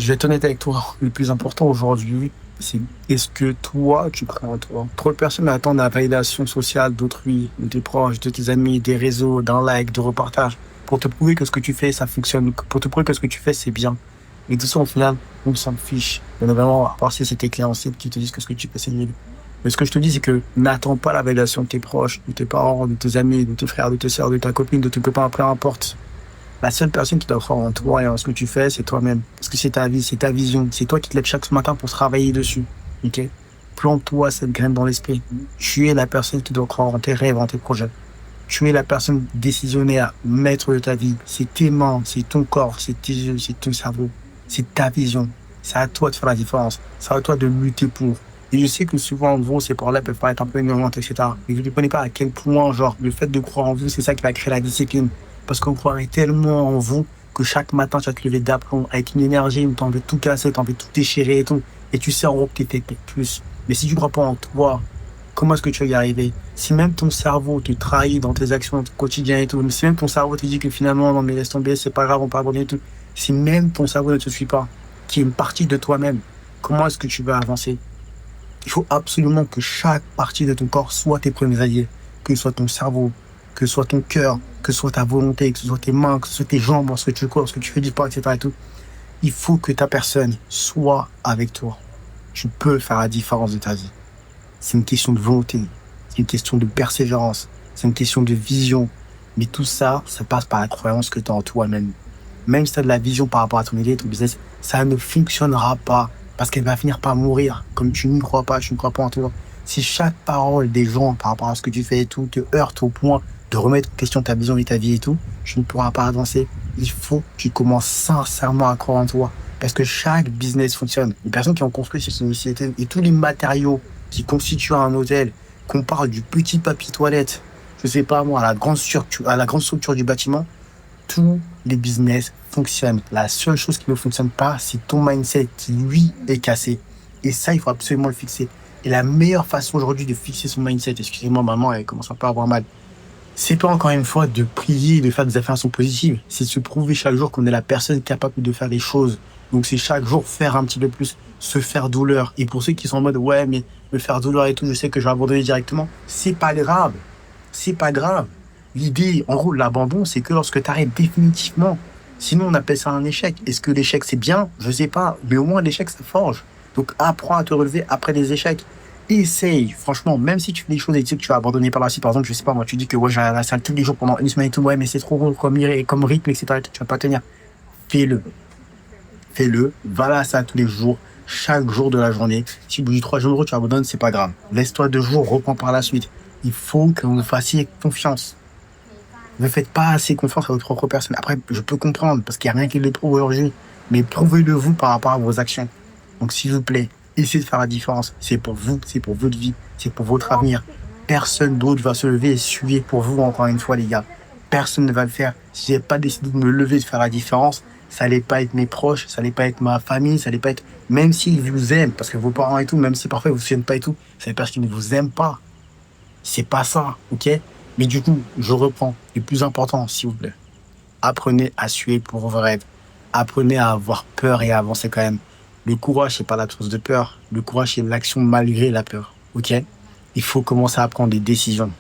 Je vais être honnête avec toi. Le plus important aujourd'hui, c'est est-ce que toi, tu crois en toi? Trop de personnes attendent la validation sociale d'autrui, de tes proches, de tes amis, des réseaux, d'un like, de repartage, pour te prouver que ce que tu fais, ça fonctionne, pour te prouver que ce que tu fais, c'est bien. Et tout ça, au final, on s'en fiche. Bien évidemment, à part si c'est tes clients cibles qui te disent que ce que tu fais, c'est nul. Mais ce que je te dis, c'est que n'attends pas la validation de tes proches, de tes parents, de tes amis, de tes frères, de tes sœurs, de ta copine, de tes copains, peu importe. La seule personne qui doit croire en toi et en ce que tu fais, c'est toi-même. Parce que c'est ta vie, c'est ta vision. C'est toi qui te lèves chaque matin pour travailler dessus. Ok? Plante-toi cette graine dans l'esprit. Tu es la personne qui doit croire en tes rêves, en tes projets. Tu es la personne décisionnaire, maître de ta vie. C'est tes mains, c'est ton corps, c'est tes yeux, c'est ton cerveau. C'est ta vision. C'est à toi de faire la différence. C'est à toi de lutter pour. Et je sais que souvent, en gros, ces paroles-là peuvent paraître un peu énervantes, etc. Mais vous ne comprenez pas à quel point, genre, le fait de croire en vous, c'est ça qui va créer la discipline. Parce qu'on croirait tellement en vous que chaque matin, tu vas te lever d'aplomb avec une énergie où tu as envie de tout casser, tu as envie de tout déchirer et tout. Et tu sais en gros que tu es fait pour plus. Mais si tu ne crois pas en toi, comment est-ce que tu vas y arriver? Si même ton cerveau te trahit dans tes actions quotidiennes et tout, si même ton cerveau te dit que finalement, non mais laisse tomber, c'est pas grave, on peut abandonner et tout. Si même ton cerveau ne te suit pas, qui est une partie de toi-même, comment est-ce que tu vas avancer? Il faut absolument que chaque partie de ton corps soit tes premiers alliés. Que ce soit ton cerveau, que ce soit ton cœur, que ce soit ta volonté, que ce soit tes mains, que ce soit tes jambes, lorsque tu cours, lorsque tu fais du sport, etc. et tout. Il faut que ta personne soit avec toi. Tu peux faire la différence de ta vie. C'est une question de volonté. C'est une question de persévérance. C'est une question de vision. Mais tout ça, ça passe par la croyance que tu as en toi-même. Même si tu as de la vision par rapport à ton idée, ton business, ça ne fonctionnera pas. Parce qu'elle va finir par mourir. Comme tu n'y crois pas, tu ne crois pas en toi. Si chaque parole des gens par rapport à ce que tu fais et tout te heurte au point de remettre en question ta vision et ta vie et tout, tu ne pourras pas avancer. Il faut que tu commences sincèrement à croire en toi. Parce que chaque business fonctionne. Les personnes qui ont construit ces sociétés et tous les matériaux qui constituent un hôtel, qu'on parle du petit papier toilette, je sais pas moi, à la grande structure du bâtiment, tous les business fonctionnent. La seule chose qui ne fonctionne pas, c'est ton mindset qui, lui, est cassé. Et ça, il faut absolument le fixer. Et la meilleure façon aujourd'hui de fixer son mindset, excusez-moi, maman, elle commence un peu à avoir mal, c'est pas encore une fois de prier et de faire des affirmations positives. C'est de se prouver chaque jour qu'on est la personne capable de faire des choses. Donc c'est chaque jour faire un petit peu plus, se faire douleur. Et pour ceux qui sont en mode, ouais, mais me faire douleur et tout, je sais que je vais abandonner directement. C'est pas grave. C'est pas grave. L'idée, en gros, l'abandon, c'est que lorsque tu arrêtes définitivement. Sinon, on appelle ça un échec. Est-ce que l'échec, c'est bien? Je sais pas. Mais au moins, l'échec, ça forge. Donc, apprends à te relever après les échecs. Essaye, franchement, même si tu fais des choses et tu sais que tu vas abandonner par la suite, par exemple, je sais pas, moi, tu dis que ouais, je vais à la salle tous les jours pendant une semaine et tout, ouais, mais c'est trop gros comme rythme, etc. Tu vas pas tenir. Fais-le. Fais-le. Va à la salle tous les jours, chaque jour de la journée. Si au bout du 3 jours, tu abandonnes, c'est pas grave. Laisse-toi 2 jours, reprends par la suite. Il faut que vous fassiez confiance. Ne faites pas assez confiance à votre propre personne. Après, je peux comprendre, parce qu'il n'y a rien qui le prouve aujourd'hui. Mais prouvez-le vous par rapport à vos actions. Donc, s'il vous plaît, essayez de faire la différence. C'est pour vous, c'est pour votre vie, c'est pour votre avenir. Personne d'autre va se lever et suivre pour vous, encore une fois, les gars. Personne ne va le faire. Si j'ai pas décidé de me lever, de faire la différence, ça allait pas être mes proches, ça allait pas être ma famille, ça allait pas être, même s'ils vous aiment, parce que vos parents et tout, même si parfois ils vous soutiennent pas et tout, c'est parce qu'ils ne vous aiment pas. C'est pas ça, ok? Mais du coup, je reprends. Le plus important, s'il vous plaît. Apprenez à suer pour vos rêves. Apprenez à avoir peur et à avancer quand même. Le courage, c'est pas l'absence de peur. Le courage, c'est l'action malgré la peur. Ok? Il faut commencer à prendre des décisions.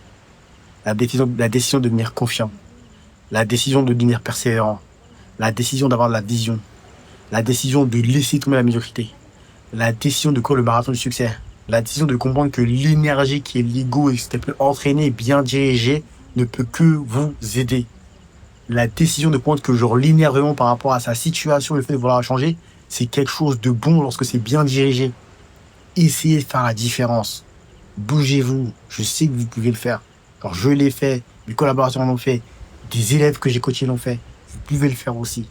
La décision de devenir confiant. La décision de devenir persévérant. La décision d'avoir de la vision. La décision de laisser tomber la médiocrité. La décision de courir le marathon du succès. La décision de comprendre que l'énergie qui est l'ego et qui peut entraîner, bien dirigé, ne peut que vous aider. La décision de comprendre que genre l'énervement par rapport à sa situation, le fait de vouloir la changer, c'est quelque chose de bon lorsque c'est bien dirigé. Essayez de faire la différence. Bougez-vous. Je sais que vous pouvez le faire. Alors je l'ai fait, mes collaborateurs l'ont fait, des élèves que j'ai coachés l'ont fait. Vous pouvez le faire aussi.